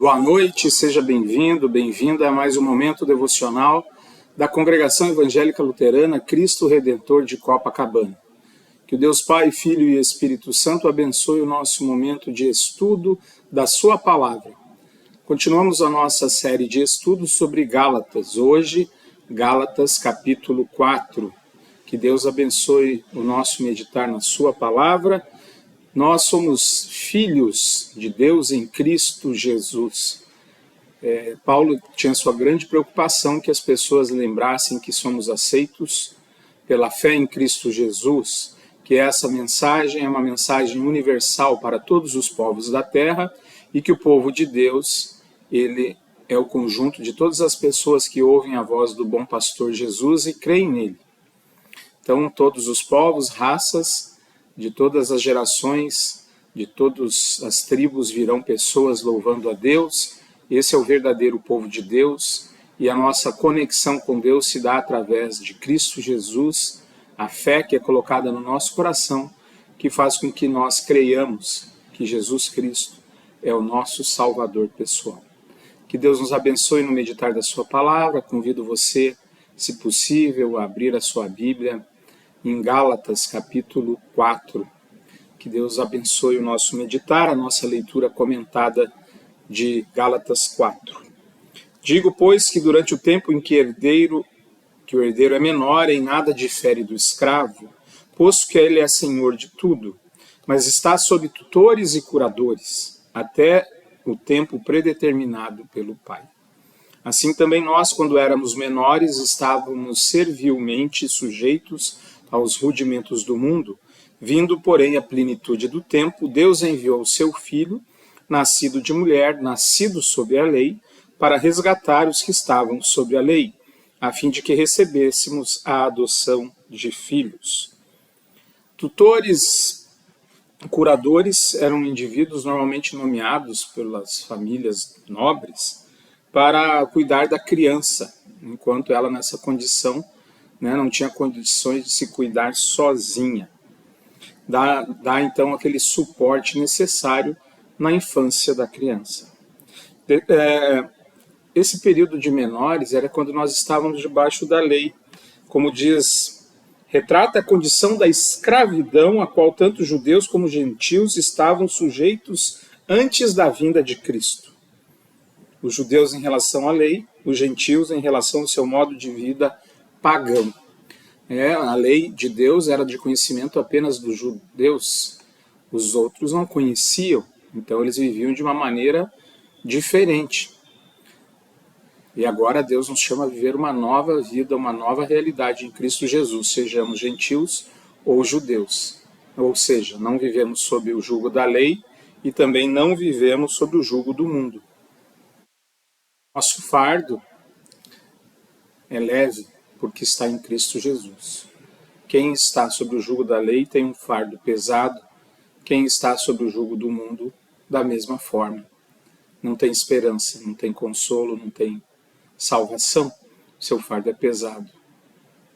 Boa noite, seja bem-vindo, bem-vinda a mais um momento devocional da Congregação Evangélica Luterana Cristo Redentor de Copacabana. Que o Deus Pai, Filho e Espírito Santo abençoe o nosso momento de estudo da sua palavra. Continuamos a nossa série de estudos sobre Gálatas. Hoje, Gálatas capítulo 4. Que Deus abençoe o nosso meditar na sua palavra. Nós somos filhos de Deus em Cristo Jesus. Paulo tinha sua grande preocupação que as pessoas lembrassem que somos aceitos pela fé em Cristo Jesus, que essa mensagem é uma mensagem universal para todos os povos da terra e que o povo de Deus, ele é o conjunto de todas as pessoas que ouvem a voz do bom pastor Jesus e creem nele. Então, todos os povos, raças, de todas as gerações, de todas as tribos virão pessoas louvando a Deus. Esse é o verdadeiro povo de Deus e a nossa conexão com Deus se dá através de Cristo Jesus, a fé que é colocada no nosso coração, que faz com que nós creiamos que Jesus Cristo é o nosso Salvador pessoal. Que Deus nos abençoe no meditar da sua palavra. Convido você, se possível, a abrir a sua Bíblia em Gálatas capítulo 4. Que Deus abençoe o nosso meditar, a nossa leitura comentada de Gálatas 4. Digo, pois, que durante o tempo em que o herdeiro é menor, em nada difere do escravo, posto que ele é senhor de tudo, mas está sob tutores e curadores, até o tempo predeterminado pelo Pai. Assim também nós, quando éramos menores, estávamos servilmente sujeitos aos rudimentos do mundo. Vindo, porém, à plenitude do tempo, Deus enviou o seu Filho, nascido de mulher, nascido sob a lei, para resgatar os que estavam sob a lei, a fim de que recebêssemos a adoção de filhos. Tutores, curadores eram indivíduos normalmente nomeados pelas famílias nobres para cuidar da criança, enquanto ela nessa condição não tinha condições de se cuidar sozinha. Dá então aquele suporte necessário na infância da criança. Esse período de menores era quando nós estávamos debaixo da lei. Como diz, retrata a condição da escravidão a qual tanto judeus como gentios estavam sujeitos antes da vinda de Cristo. Os judeus em relação à lei, os gentios em relação ao seu modo de vida pagão. A lei de Deus era de conhecimento apenas dos judeus. Os outros não conheciam, então eles viviam de uma maneira diferente. E agora Deus nos chama a viver uma nova vida, uma nova realidade em Cristo Jesus, sejamos gentios ou judeus. Ou seja, não vivemos sob o jugo da lei e também não vivemos sob o jugo do mundo. Nosso fardo é leve porque está em Cristo Jesus. Quem está sob o jugo da lei tem um fardo pesado, quem está sob o jugo do mundo, da mesma forma. Não tem esperança, não tem consolo, não tem salvação. Seu fardo é pesado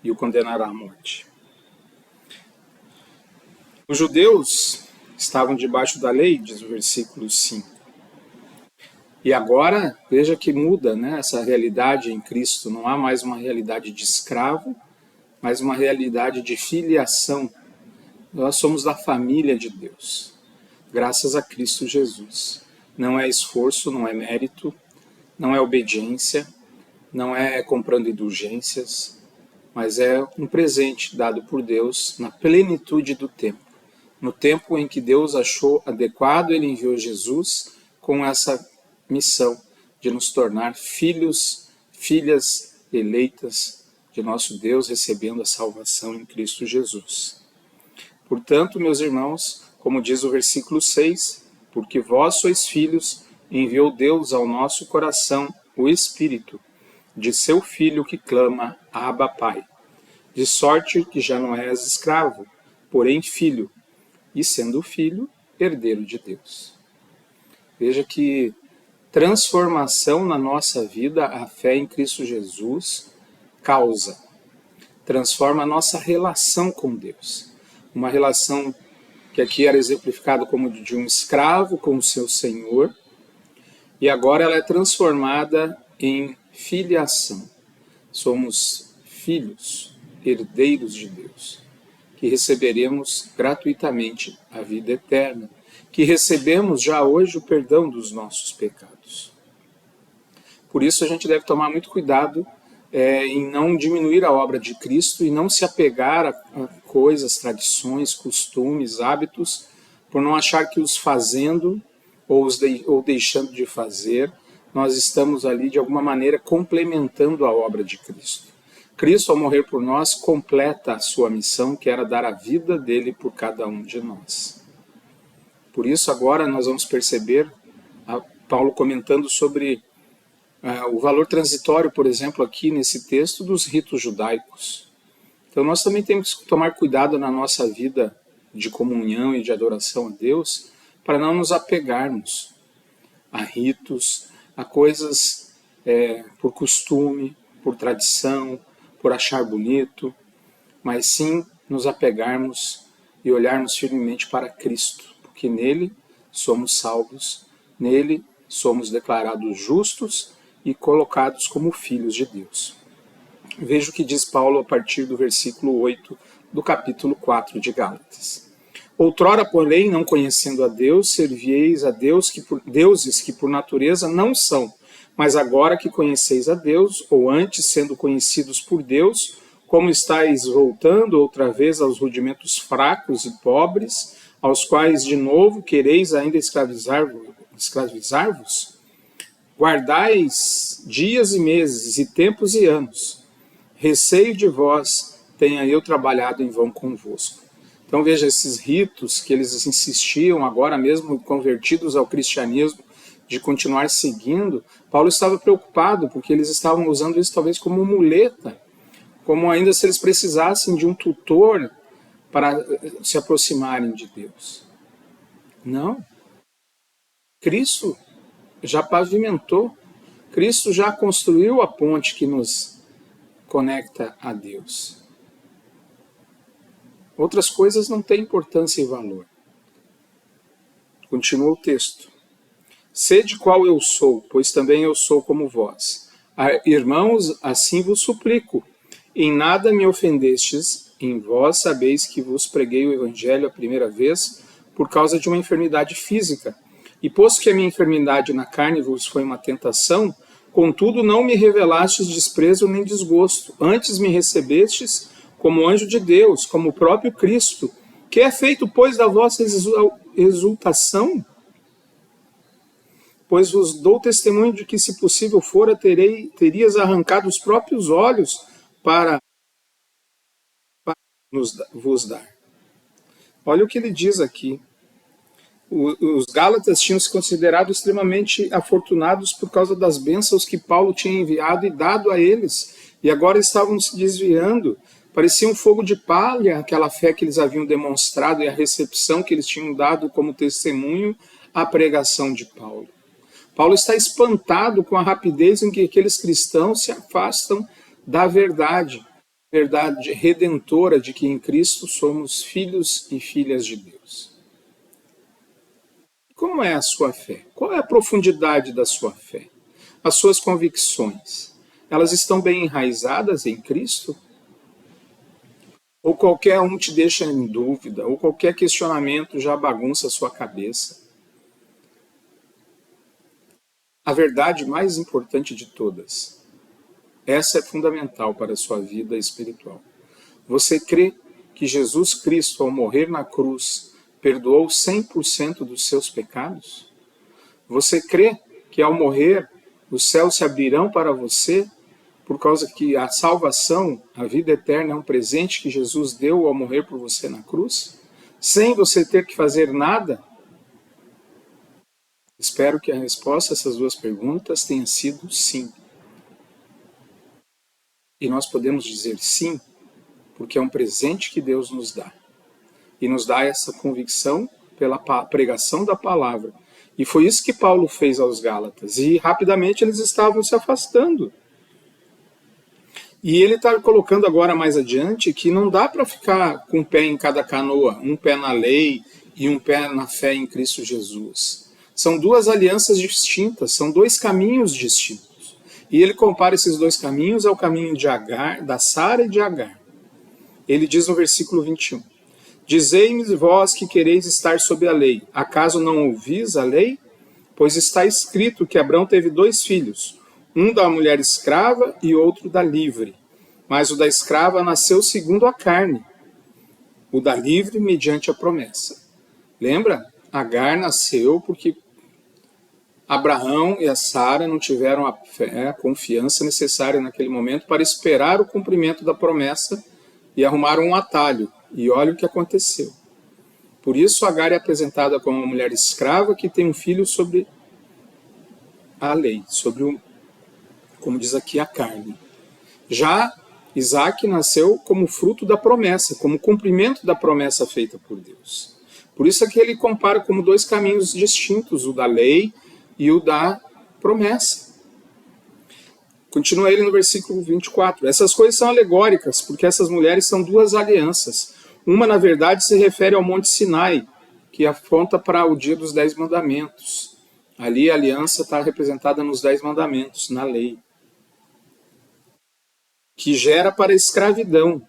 e o condenará à morte. Os judeus estavam debaixo da lei, diz o versículo 5. E agora, veja que muda essa realidade em Cristo. Não há mais uma realidade de escravo, mas uma realidade de filiação. Nós somos da família de Deus, graças a Cristo Jesus. Não é esforço, não é mérito, não é obediência, não é comprando indulgências, mas é um presente dado por Deus na plenitude do tempo. No tempo em que Deus achou adequado, Ele enviou Jesus com essa missão de nos tornar filhos, filhas eleitas de nosso Deus, recebendo a salvação em Cristo Jesus. Portanto, meus irmãos, como diz o versículo 6, porque vós sois filhos, enviou Deus ao nosso coração o Espírito de seu Filho que clama, Abba, Pai. De sorte que já não és escravo, porém filho, e sendo filho, herdeiro de Deus. Veja que transformação na nossa vida, a fé em Cristo Jesus causa. Transforma a nossa relação com Deus. Uma relação que aqui era exemplificada como de um escravo com o seu senhor, e agora ela é transformada em filiação. Somos filhos, herdeiros de Deus, que receberemos gratuitamente a vida eterna, que recebemos já hoje o perdão dos nossos pecados. Por isso a gente deve tomar muito cuidado em não diminuir a obra de Cristo e não se apegar a coisas, tradições, costumes, hábitos, por não achar que os fazendo ou deixando de fazer, nós estamos ali de alguma maneira complementando a obra de Cristo. Cristo, ao morrer por nós, completa a sua missão, que era dar a vida dele por cada um de nós. Por isso agora nós vamos perceber Paulo comentando sobre o valor transitório, por exemplo, aqui nesse texto, dos ritos judaicos. Então nós também temos que tomar cuidado na nossa vida de comunhão e de adoração a Deus, para não nos apegarmos a ritos, a coisas por costume, por tradição, por achar bonito, mas sim nos apegarmos e olharmos firmemente para Cristo, porque nele somos salvos, nele somos declarados justos e colocados como filhos de Deus. Veja o que diz Paulo a partir do versículo 8 do capítulo 4 de Gálatas. Outrora, porém, não conhecendo a Deus, servieis a deuses que por natureza não são, mas agora que conheceis a Deus, ou antes sendo conhecidos por Deus, como estáis voltando outra vez aos rudimentos fracos e pobres, aos quais de novo quereis ainda escravizar-vos? Guardais dias e meses, e tempos e anos. Receio de vós, tenha eu trabalhado em vão convosco. Então veja, esses ritos que eles insistiam, agora mesmo convertidos ao cristianismo, de continuar seguindo, Paulo estava preocupado, porque eles estavam usando isso talvez como muleta, como ainda se eles precisassem de um tutor para se aproximarem de Deus. Não. Cristo já pavimentou, Cristo já construiu a ponte que nos conecta a Deus. Outras coisas não têm importância e valor. Continua o texto. Sede qual eu sou, pois também eu sou como vós. Irmãos, assim vos suplico. Em nada me ofendestes, em vós sabeis que vos preguei o Evangelho a primeira vez por causa de uma enfermidade física. E posto que a minha enfermidade na carne vos foi uma tentação, contudo não me revelastes desprezo nem desgosto. Antes me recebestes como anjo de Deus, como o próprio Cristo, que é feito, pois, da vossa exultação. Pois vos dou testemunho de que, se possível fora, terias arrancado os próprios olhos para vos dar. Olha o que ele diz aqui. Os Gálatas tinham se considerado extremamente afortunados por causa das bênçãos que Paulo tinha enviado e dado a eles, e agora estavam se desviando. Parecia um fogo de palha aquela fé que eles haviam demonstrado e a recepção que eles tinham dado como testemunho à pregação de Paulo. Paulo está espantado com a rapidez em que aqueles cristãos se afastam da verdade redentora de que em Cristo somos filhos e filhas de Deus. Como é a sua fé? Qual é a profundidade da sua fé? As suas convicções, elas estão bem enraizadas em Cristo? Ou qualquer um te deixa em dúvida, ou qualquer questionamento já bagunça a sua cabeça? A verdade mais importante de todas, essa é fundamental para a sua vida espiritual. Você crê que Jesus Cristo, ao morrer na cruz, perdoou 100% dos seus pecados? Você crê que ao morrer os céus se abrirão para você, por causa que a salvação, a vida eterna, é um presente que Jesus deu ao morrer por você na cruz, sem você ter que fazer nada? Espero que a resposta a essas duas perguntas tenha sido sim. E nós podemos dizer sim, porque é um presente que Deus nos dá. E nos dá essa convicção pela pregação da palavra. E foi isso que Paulo fez aos Gálatas. E rapidamente eles estavam se afastando. E ele está colocando agora mais adiante que não dá para ficar com um pé em cada canoa, um pé na lei e um pé na fé em Cristo Jesus. São duas alianças distintas, são dois caminhos distintos. E ele compara esses dois caminhos ao caminho de Agar, da Sara e de Agar. Ele diz no versículo 21, Dizei-me vós que quereis estar sob a lei, acaso não ouvis a lei? Pois está escrito que Abrão teve 2 filhos, um da mulher escrava e outro da livre. Mas o da escrava nasceu segundo a carne, o da livre mediante a promessa. Lembra? Agar nasceu porque Abraão e a Sara não tiveram a fé, a confiança necessária naquele momento para esperar o cumprimento da promessa e arrumaram um atalho. E olha o que aconteceu. Por isso Agar é apresentada como uma mulher escrava que tem um filho sobre a lei, sobre como diz aqui, a carne. Já Isaac nasceu como fruto da promessa, como cumprimento da promessa feita por Deus. Por isso é que ele compara como 2 caminhos distintos, o da lei e o da promessa. Continua ele no versículo 24. Essas coisas são alegóricas, porque essas mulheres são 2 alianças. Uma, na verdade, se refere ao Monte Sinai, que aponta para o dia dos 10 mandamentos. Ali a aliança está representada nos 10 mandamentos, na lei, que gera para a escravidão,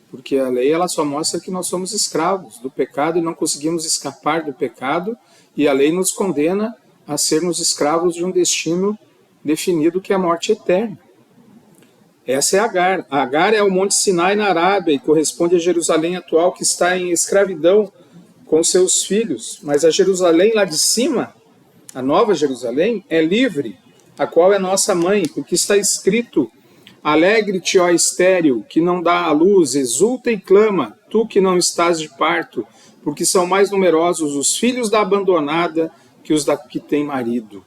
porque a lei ela só mostra que nós somos escravos do pecado e não conseguimos escapar do pecado, e a lei nos condena a sermos escravos de um destino definido que é a morte eterna. Essa é Agar. Agar é o Monte Sinai na Arábia e corresponde a Jerusalém atual, que está em escravidão com seus filhos. Mas a Jerusalém lá de cima, a nova Jerusalém, é livre, a qual é nossa mãe, porque está escrito: Alegre-te, ó estéril, que não dá à luz, exulta e clama, tu que não estás de parto, porque são mais numerosos os filhos da abandonada que os da que tem marido.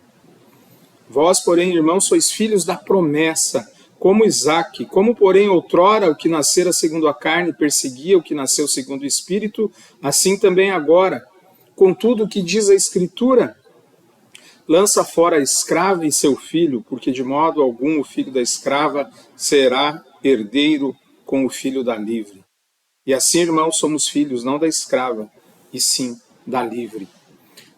Vós, porém, irmãos, sois filhos da promessa, como Isaque, como, porém, outrora o que nascera segundo a carne perseguia o que nasceu segundo o Espírito, assim também agora. Contudo, o que diz a Escritura? Lança fora a escrava e seu filho, porque de modo algum o filho da escrava será herdeiro com o filho da livre. E assim, irmãos, somos filhos não da escrava, e sim da livre.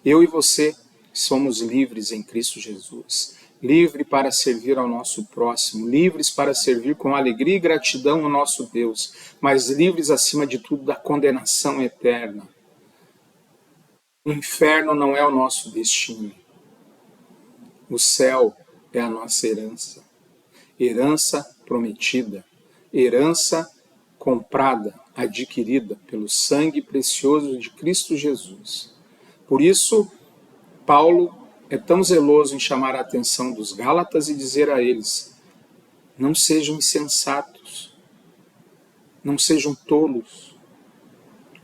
Eu e você somos livres em Cristo Jesus. Livre para servir ao nosso próximo, livres para servir com alegria e gratidão ao nosso Deus, mas livres acima de tudo da condenação eterna. O inferno não é o nosso destino. O céu é a nossa herança. Herança prometida, herança comprada, adquirida pelo sangue precioso de Cristo Jesus. Por isso, Paulo é tão zeloso em chamar a atenção dos Gálatas e dizer a eles: não sejam insensatos, não sejam tolos,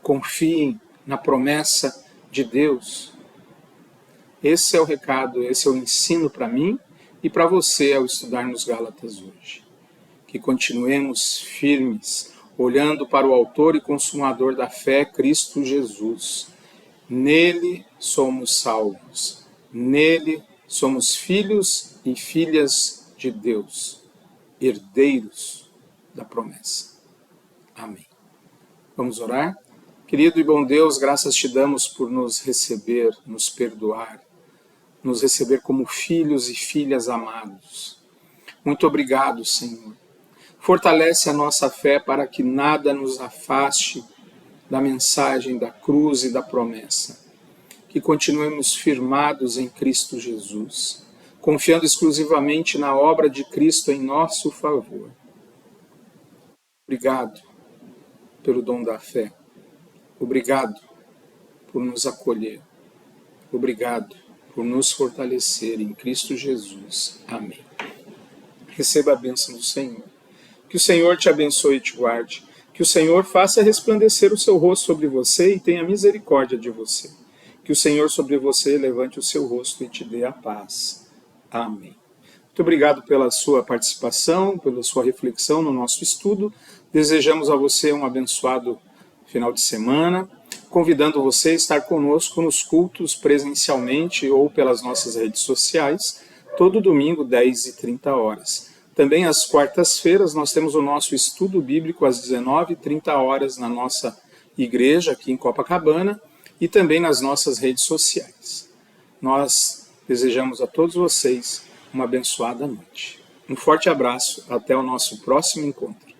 confiem na promessa de Deus. Esse é o recado, esse é o ensino para mim e para você ao estudar nos Gálatas hoje. Que continuemos firmes, olhando para o autor e consumador da fé, Cristo Jesus. Nele somos salvos. Nele somos filhos e filhas de Deus, herdeiros da promessa. Amém. Vamos orar? Querido e bom Deus, graças te damos por nos receber, nos perdoar, nos receber como filhos e filhas amados. Muito obrigado, Senhor. Fortalece a nossa fé para que nada nos afaste da mensagem da cruz e da promessa. Que continuemos firmados em Cristo Jesus, confiando exclusivamente na obra de Cristo em nosso favor. Obrigado pelo dom da fé. Obrigado por nos acolher. Obrigado por nos fortalecer em Cristo Jesus. Amém. Receba a bênção do Senhor. Que o Senhor te abençoe e te guarde. Que o Senhor faça resplandecer o seu rosto sobre você e tenha misericórdia de você. Que o Senhor sobre você levante o seu rosto e te dê a paz. Amém. Muito obrigado pela sua participação, pela sua reflexão no nosso estudo. Desejamos a você um abençoado final de semana, convidando você a estar conosco nos cultos presencialmente ou pelas nossas redes sociais, todo domingo, 10h30. Também às quartas-feiras nós temos o nosso estudo bíblico às 19h30 na nossa igreja aqui em Copacabana, e também nas nossas redes sociais. Nós desejamos a todos vocês uma abençoada noite. Um forte abraço, até o nosso próximo encontro.